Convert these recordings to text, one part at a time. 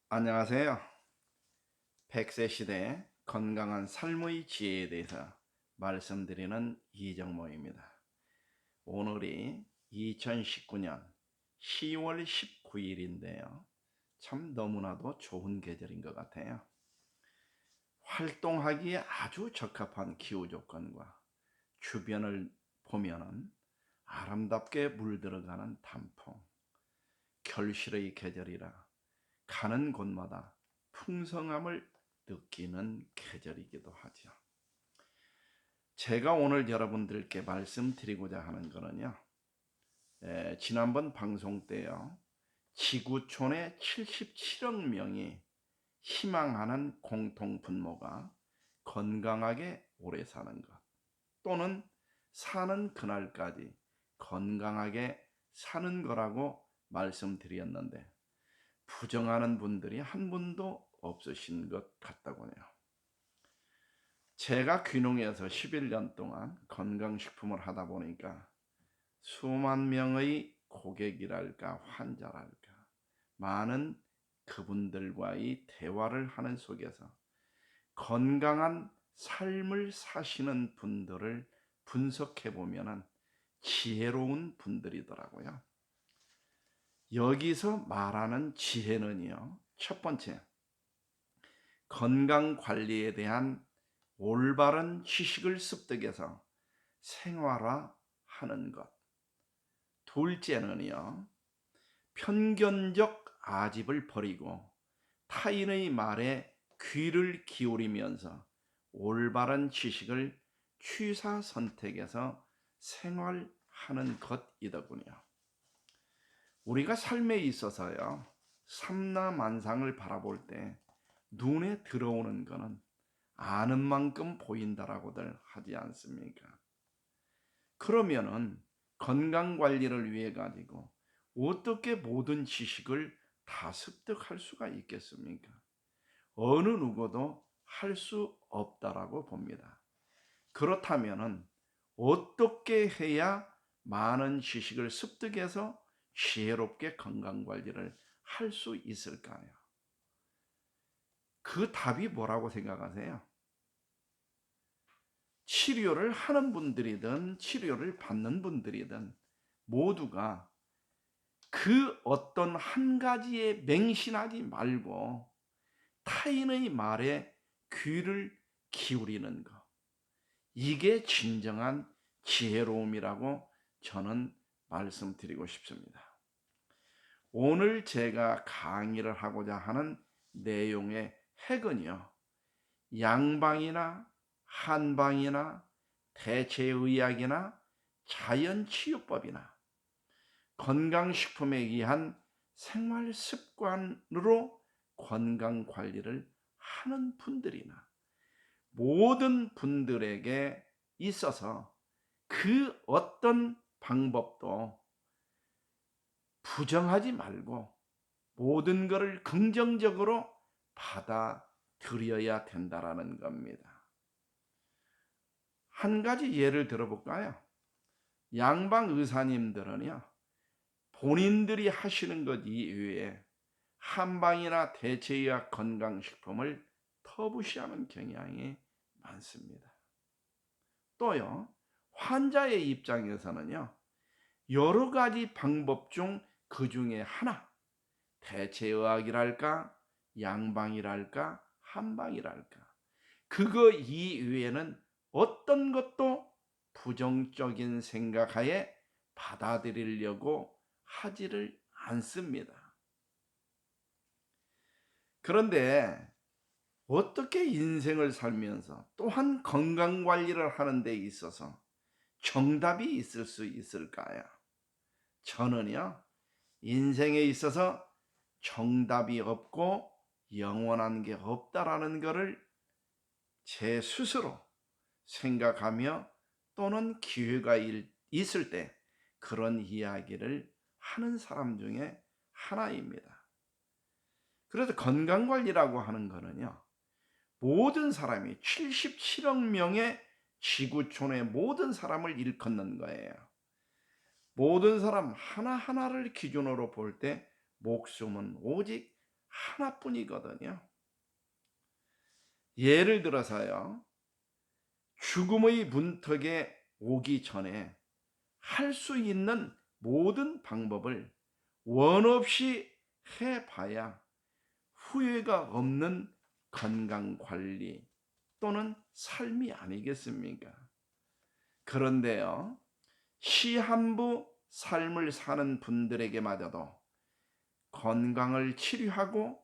안녕하세요. 100세 시대 건강한 삶의 지혜에 대해서 말씀드리는 이정모입니다. 오늘이 2019년 10월 19일인데요. 참 너무나도 좋은 계절인 것 같아요. 활동하기에 아주 적합한 기후 조건과 주변을 보면은 아름답게 물들어가는 단풍, 결실의 계절이라 가는 곳마다 풍성함을 느끼는 계절이기도 하죠. 제가 오늘 여러분들께 말씀드리고자 하는 거는요, 지난번 방송 때요, 지구촌의 77억 명이 희망하는 공통 분모가 건강하게 오래 사는 것, 또는 사는 그날까지 건강하게 사는 거라고 말씀드렸는데, 부정하는 분들이 한 분도 없으신 것 같다고요. 제가 귀농해서 11년 동안 건강식품을 하다 보니까 수만 명의 고객이랄까 환자랄까 많은 그분들과의 대화를 하는 속에서 건강한 삶을 사시는 분들을 분석해 보면 지혜로운 분들이더라고요. 여기서 말하는 지혜는요, 첫 번째, 건강 관리에 대한 올바른 지식을 습득해서 생활화하는 것. 둘째는요, 편견적 아집을 버리고 타인의 말에 귀를 기울이면서 올바른 지식을 취사 선택해서 생활하는 것이더군요. 우리가 삶에 있어서요, 삼라만상을 바라볼 때 눈에 들어오는 것은 아는 만큼 보인다라고들 하지 않습니까? 그러면은 건강 관리를 위해 가지고 어떻게 모든 지식을 다 습득할 수가 있겠습니까? 어느 누구도 할 수 없다라고 봅니다. 그렇다면은 어떻게 해야 많은 지식을 습득해서 지혜롭게 건강 관리를 할 수 있을까요? 그 답이 뭐라고 생각하세요? 치료를 하는 분들이든 치료를 받는 분들이든 모두가 그 어떤 한 가지에 맹신하지 말고 타인의 말에 귀를 기울이는 것. 이게 진정한 지혜로움이라고 저는 말씀드리고 싶습니다. 오늘 제가 강의를 하고자 하는 내용의 핵은요, 양방이나 한방이나 대체의학이나 자연치유법이나 건강식품에 의한 생활 습관으로 건강 관리를 하는 분들이나 모든 분들에게 있어서 그 어떤 방법도 부정하지 말고 모든 것을 긍정적으로 받아들여야 된다라는 겁니다. 한 가지 예를 들어볼까요? 양방 의사님들은요, 본인들이 하시는 것 이외에 한방이나 대체의학 건강식품을 터부시하는 경향이 많습니다. 또요, 환자의 입장에서는요, 여러 가지 방법 중 그 중에 하나, 대체의학이랄까, 양방이랄까, 한방이랄까, 그거 이외에는 어떤 것도 부정적인 생각하에 받아들이려고 하지를 않습니다. 그런데 어떻게 인생을 살면서 또한 건강관리를 하는 데 있어서 정답이 있을 수 있을까요? 저는요, 인생에 있어서 정답이 없고 영원한 게 없다라는 것을 제 스스로 생각하며 또는 기회가 있을 때 그런 이야기를 하는 사람 중에 하나입니다. 그래서 건강관리라고 하는 거는요, 모든 사람이 77억 명의 지구촌의 모든 사람을 일컫는 거예요. 모든 사람 하나하나를 기준으로 볼 때 목숨은 오직 하나뿐이거든요. 예를 들어서요. 죽음의 문턱에 오기 전에 할 수 있는 모든 방법을 원 없이 해봐야 후회가 없는 건강 관리 또는 삶이 아니겠습니까? 그런데요, 시한부 삶을 사는 분들에게마저도 건강을 치료하고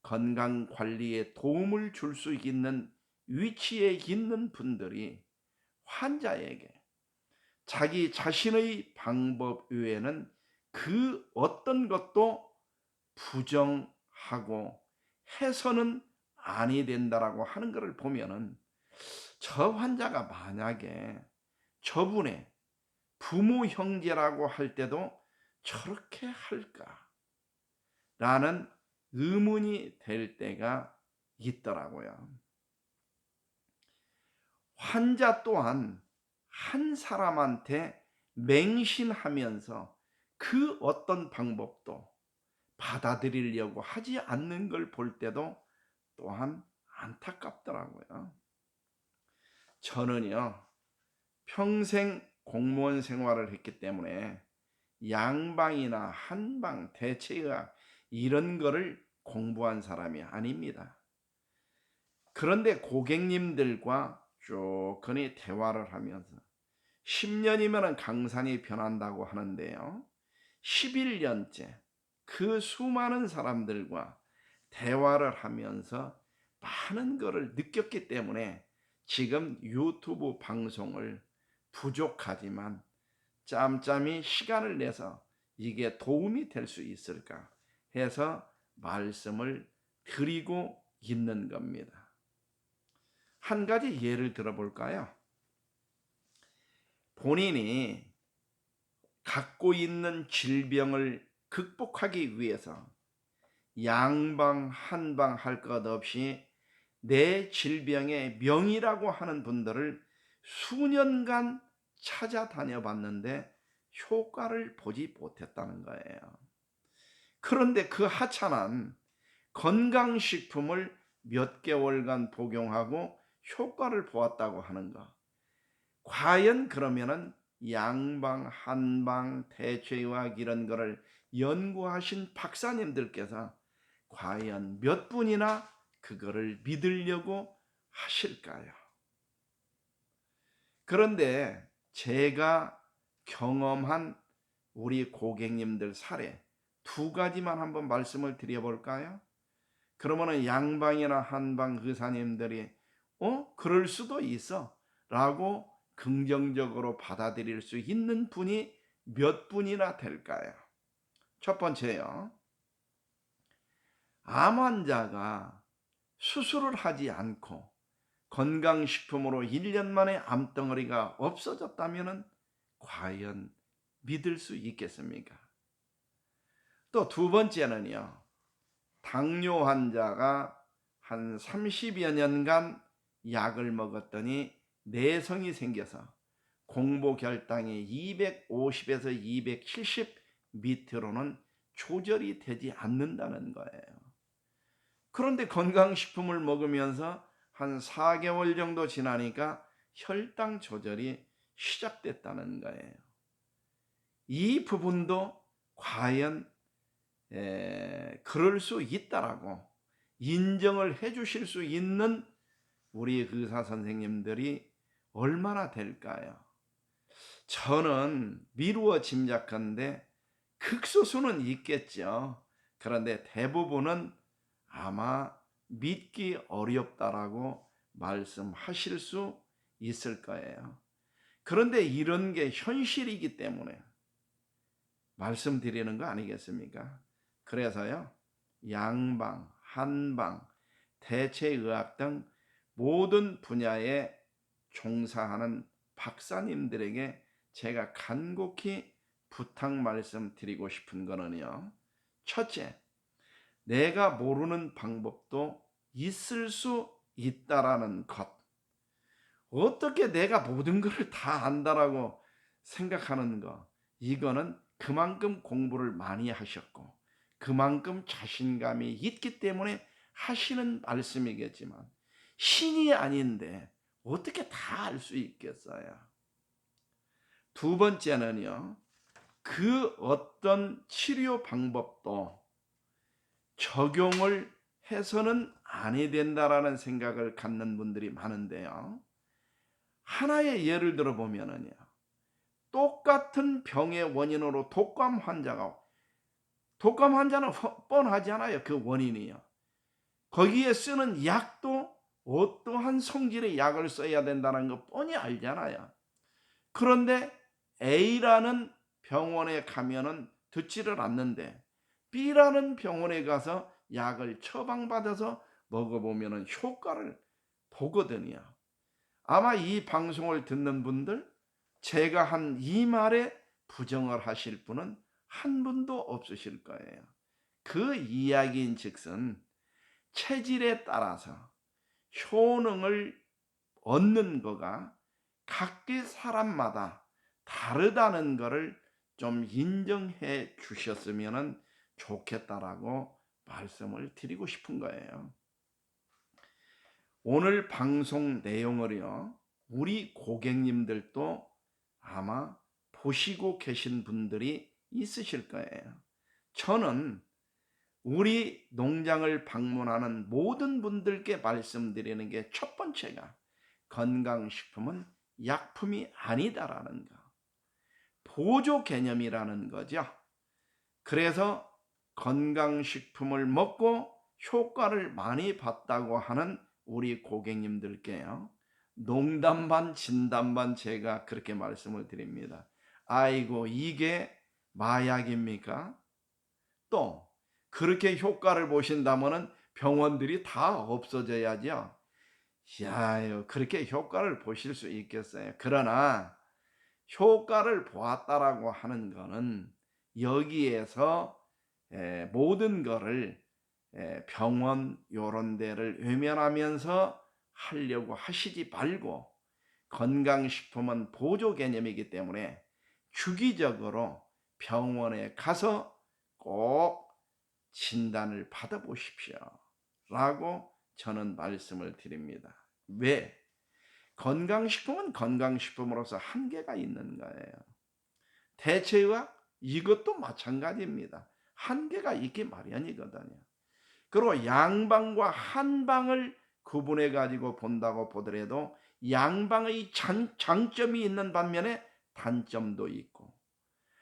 건강 관리에 도움을 줄 수 있는 위치에 있는 분들이 환자에게 자기 자신의 방법 외에는 그 어떤 것도 부정하고 해서는 아니 된다라고 하는 것을 보면은 저 환자가 만약에 저분의 부모 형제라고 할 때도 저렇게 할까라는 의문이 될 때가 있더라고요. 환자 또한 한 사람한테 맹신하면서 그 어떤 방법도 받아들이려고 하지 않는 걸 볼 때도 또한 안타깝더라고요. 저는요, 평생 공무원 생활을 했기 때문에 양방이나 한방, 대체의학 이런 거를 공부한 사람이 아닙니다. 그런데 고객님들과 쭉 대화를 하면서 10년이면 강산이 변한다고 하는데요. 11년째 그 수많은 사람들과 대화를 하면서 많은 것을 느꼈기 때문에 지금 유튜브 방송을 부족하지만 짬짬이 시간을 내서 이게 도움이 될 수 있을까 해서 말씀을 드리고 있는 겁니다. 한 가지 예를 들어볼까요? 본인이 갖고 있는 질병을 극복하기 위해서 양방 한방 할 것 없이 내 질병의 명이라고 하는 분들을 수년간 찾아다녀 봤는데 효과를 보지 못했다는 거예요. 그런데 그 하찮은 건강식품을 몇 개월간 복용하고 효과를 보았다고 하는 거. 과연 그러면은 양방, 한방, 대체의학 이런 거를 연구하신 박사님들께서 과연 몇 분이나 그거를 믿으려고 하실까요? 그런데 제가 경험한 우리 고객님들 사례 두 가지만 한번 말씀을 드려볼까요? 그러면은 양방이나 한방 의사님들이 그럴 수도 있어 라고 긍정적으로 받아들일 수 있는 분이 몇 분이나 될까요? 첫 번째요. 암 환자가 수술을 하지 않고 건강식품으로 1년 만에 암덩어리가 없어졌다면 과연 믿을 수 있겠습니까? 또 두 번째는요. 당뇨 환자가 한 30여 년간 약을 먹었더니 내성이 생겨서 공복혈당이 250에서 270 밑으로는 조절이 되지 않는다는 거예요. 그런데 건강식품을 먹으면서 한 4개월 정도 지나니까 혈당 조절이 시작됐다는 거예요. 이 부분도 과연 그럴 수 있다라고 인정을 해 주실 수 있는 우리 의사 선생님들이 얼마나 될까요? 저는 미루어 짐작컨대 극소수는 있겠죠. 그런데 대부분은 아마 믿기 어렵다라고 말씀하실 수 있을 거예요. 그런데 이런 게 현실이기 때문에 말씀드리는 거 아니겠습니까? 그래서요, 양방, 한방, 대체의학 등 모든 분야에 종사하는 박사님들에게 제가 간곡히 부탁 말씀드리고 싶은 거는요. 첫째, 내가 모르는 방법도 있을 수 있다라는 것. 어떻게 내가 모든 것을 다 안다라고 생각하는 거. 이거는 그만큼 공부를 많이 하셨고 그만큼 자신감이 있기 때문에 하시는 말씀이겠지만 신이 아닌데 어떻게 다 알 수 있겠어요? 두 번째는요, 그 어떤 치료 방법도 적용을 해서는 아니 된다라는 생각을 갖는 분들이 많은데요. 하나의 예를 들어 보면은요, 똑같은 병의 원인으로 독감 환자는 뻔하잖아요. 그 원인이요. 거기에 쓰는 약도 어떠한 성질의 약을 써야 된다는 거 뻔히 알잖아요. 그런데 A라는 병원에 가면은 듣지를 않는데 B라는 병원에 가서 약을 처방받아서 먹어보면은 효과를 보거든요. 아마 이 방송을 듣는 분들, 제가 한 이 말에 부정을 하실 분은 한 분도 없으실 거예요. 그 이야기인 즉슨 체질에 따라서 효능을 얻는 거가 각기 사람마다 다르다는 것을 좀 인정해 주셨으면 좋겠다라고 말씀을 드리고 싶은 거예요. 오늘 방송 내용을요, 우리 고객님들도 아마 보시고 계신 분들이 있으실 거예요. 저는 우리 농장을 방문하는 모든 분들께 말씀드리는 게 첫 번째가 건강식품은 약품이 아니다라는 거. 보조 개념이라는 거죠. 그래서 건강식품을 먹고 효과를 많이 봤다고 하는 우리 고객님들께요, 농담 반 진담 반 제가 그렇게 말씀을 드립니다. 아이고, 이게 마약입니까? 또 그렇게 효과를 보신다면은 병원들이 다 없어져야죠. 야, 그렇게 효과를 보실 수 있겠어요? 그러나 효과를 보았다라고 하는 거는 여기에서 모든 거를 병원 요런 데를 외면하면서 하려고 하시지 말고, 건강식품은 보조 개념이기 때문에 주기적으로 병원에 가서 꼭 진단을 받아보십시오 라고 저는 말씀을 드립니다. 왜? 건강식품은 건강식품으로서 한계가 있는 거예요. 대체의학 이것도 마찬가지입니다. 한계가 있기 마련이거든요. 그리고 양방과 한방을 구분해 가지고 본다고 보더라도 양방의 장점이 있는 반면에 단점도 있고,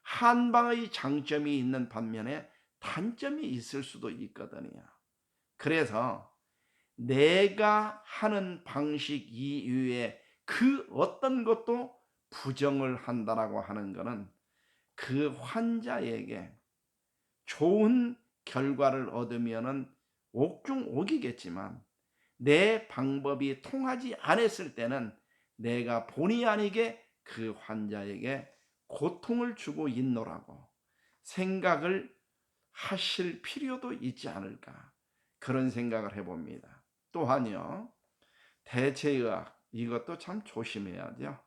한방의 장점이 있는 반면에 단점이 있을 수도 있거든요. 그래서 내가 하는 방식 이외에 그 어떤 것도 부정을 한다라고 하는 것은 그 환자에게 좋은 결과를 얻으면은 옥중옥이겠지만 내 방법이 통하지 않았을 때는 내가 본의 아니게 그 환자에게 고통을 주고 있노라고 생각을 하실 필요도 있지 않을까, 그런 생각을 해봅니다. 또한요, 대체의학 이것도 참 조심해야죠.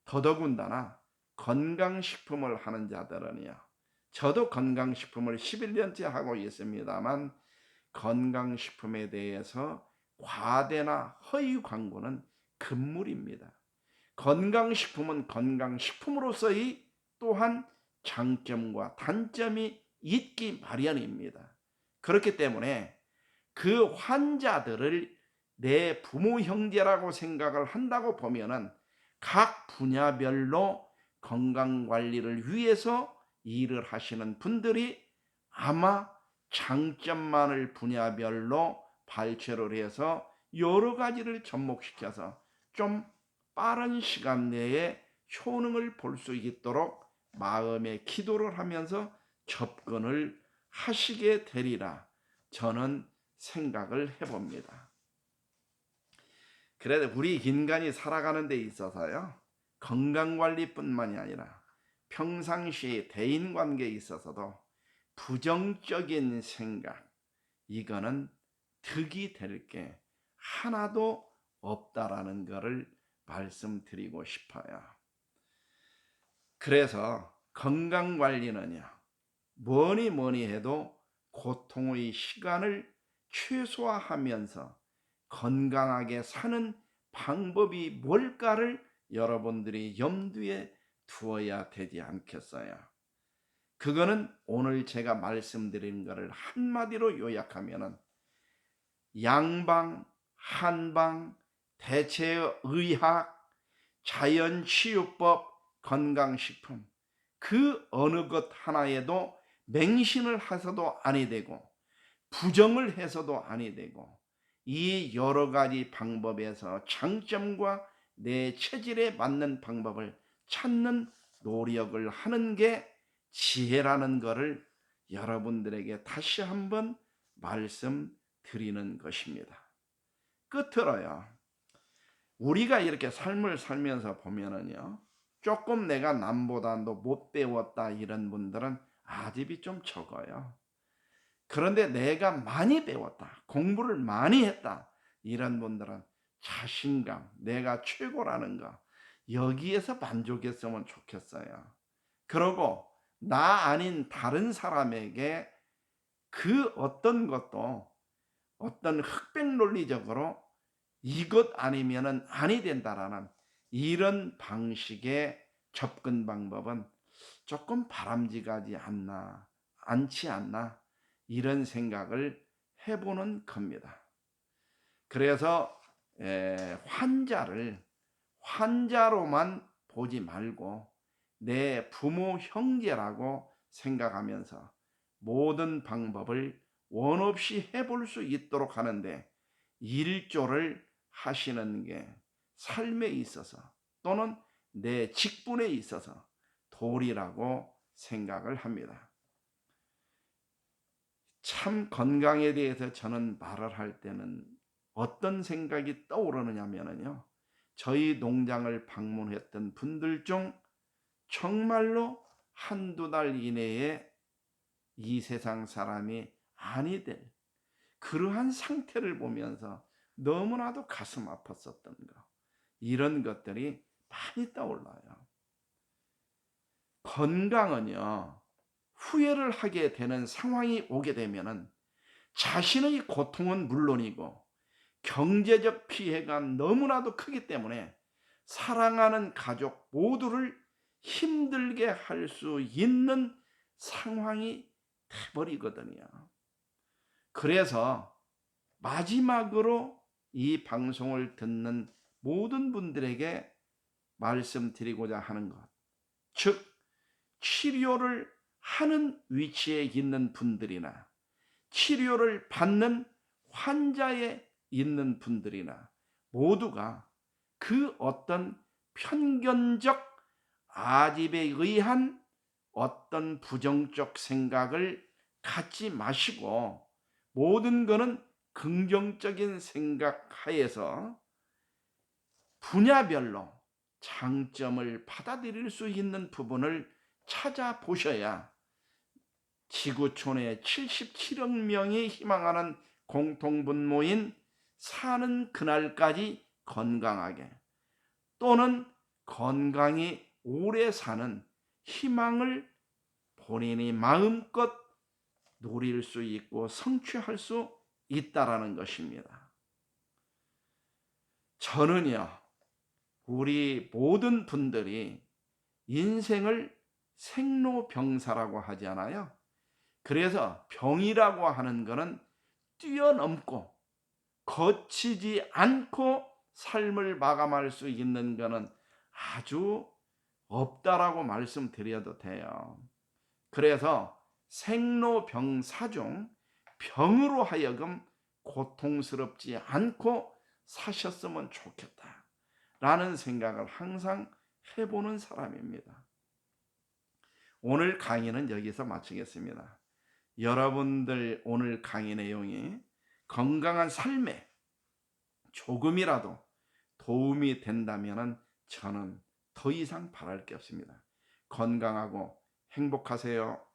더더군다나 건강식품을 하는 자들은요, 저도 건강식품을 11년째 하고 있습니다만 건강식품에 대해서 과대나 허위 광고는 금물입니다. 건강식품은 건강식품으로서의 또한 장점과 단점이 있기 마련입니다. 그렇기 때문에 그 환자들을 내 부모 형제라고 생각을 한다고 보면은 각 분야별로 건강관리를 위해서 일을 하시는 분들이 아마 장점만을 분야별로 발췌를 해서 여러 가지를 접목시켜서 좀 빠른 시간 내에 효능을 볼 수 있도록 마음의 기도를 하면서 접근을 하시게 되리라 저는 생각을 해봅니다. 그래도 우리 인간이 살아가는 데 있어서요, 건강관리뿐만이 아니라 평상시 대인관계에 있어서도 부정적인 생각, 이거는 득이 될 게 하나도 없다라는 것을 말씀드리고 싶어요. 그래서 건강관리는요, 뭐니 해도 고통의 시간을 최소화하면서 건강하게 사는 방법이 뭘까를 여러분들이 염두에 두어야 되지 않겠어요? 그거는 오늘 제가 말씀드린 것을 한마디로 요약하면은 양방, 한방, 대체의학, 자연치유법, 건강식품, 그 어느 것 하나에도 맹신을 해서도 아니 되고 부정을 해서도 아니 되고, 이 여러 가지 방법에서 장점과 내 체질에 맞는 방법을 찾는 노력을 하는 게 지혜라는 것을 여러분들에게 다시 한번 말씀드리는 것입니다. 끝으로요, 우리가 이렇게 삶을 살면서 보면은요, 조금 내가 남보다 더 못 배웠다 이런 분들은 아집이 좀 적어요. 그런데 내가 많이 배웠다, 공부를 많이 했다 이런 분들은 자신감, 내가 최고라는 거, 여기에서 만족했으면 좋겠어요. 그러고 나 아닌 다른 사람에게 그 어떤 것도 어떤 흑백 논리적으로 이것 아니면은 아니 된다라는 이런 방식의 접근 방법은 조금 바람직하지 않지 않나, 이런 생각을 해보는 겁니다. 그래서 환자를 환자로만 보지 말고 내 부모 형제라고 생각하면서 모든 방법을 원 없이 해볼 수 있도록 하는데 일조를 하시는 게 삶에 있어서 또는 내 직분에 있어서 도리라고 생각을 합니다. 참 건강에 대해서 저는 말을 할 때는 어떤 생각이 떠오르느냐면요, 저희 농장을 방문했던 분들 중 정말로 한두 달 이내에 이 세상 사람이 아니 될 그러한 상태를 보면서 너무나도 가슴 아팠었던 거, 이런 것들이 많이 떠올라요. 건강은요, 후회를 하게 되는 상황이 오게 되면은 자신의 고통은 물론이고 경제적 피해가 너무나도 크기 때문에 사랑하는 가족 모두를 힘들게 할 수 있는 상황이 돼버리거든요. 그래서 마지막으로 이 방송을 듣는 모든 분들에게 말씀드리고자 하는 것, 즉 치료를 하는 위치에 있는 분들이나 치료를 받는 환자에 있는 분들이나 모두가 그 어떤 편견적 아집에 의한 어떤 부정적 생각을 갖지 마시고 모든 것은 긍정적인 생각하에서 분야별로 장점을 받아들일 수 있는 부분을 찾아보셔야 지구촌의 77억 명이 희망하는 공통분모인 사는 그날까지 건강하게 또는 건강히 오래 사는 희망을 본인이 마음껏 누릴 수 있고 성취할 수 있다라는 것입니다. 저는요, 우리 모든 분들이 인생을 생로병사라고 하잖아요. 그래서 병이라고 하는 것은 뛰어넘고 거치지 않고 삶을 마감할 수 있는 것은 아주 없다라고 말씀드려도 돼요. 그래서 생로병사 중 병으로 하여금 고통스럽지 않고 사셨으면 좋겠다 라는 생각을 항상 해보는 사람입니다. 오늘 강의는 여기서 마치겠습니다. 여러분들 오늘 강의 내용이 건강한 삶에 조금이라도 도움이 된다면 저는 더 이상 바랄 게 없습니다. 건강하고 행복하세요.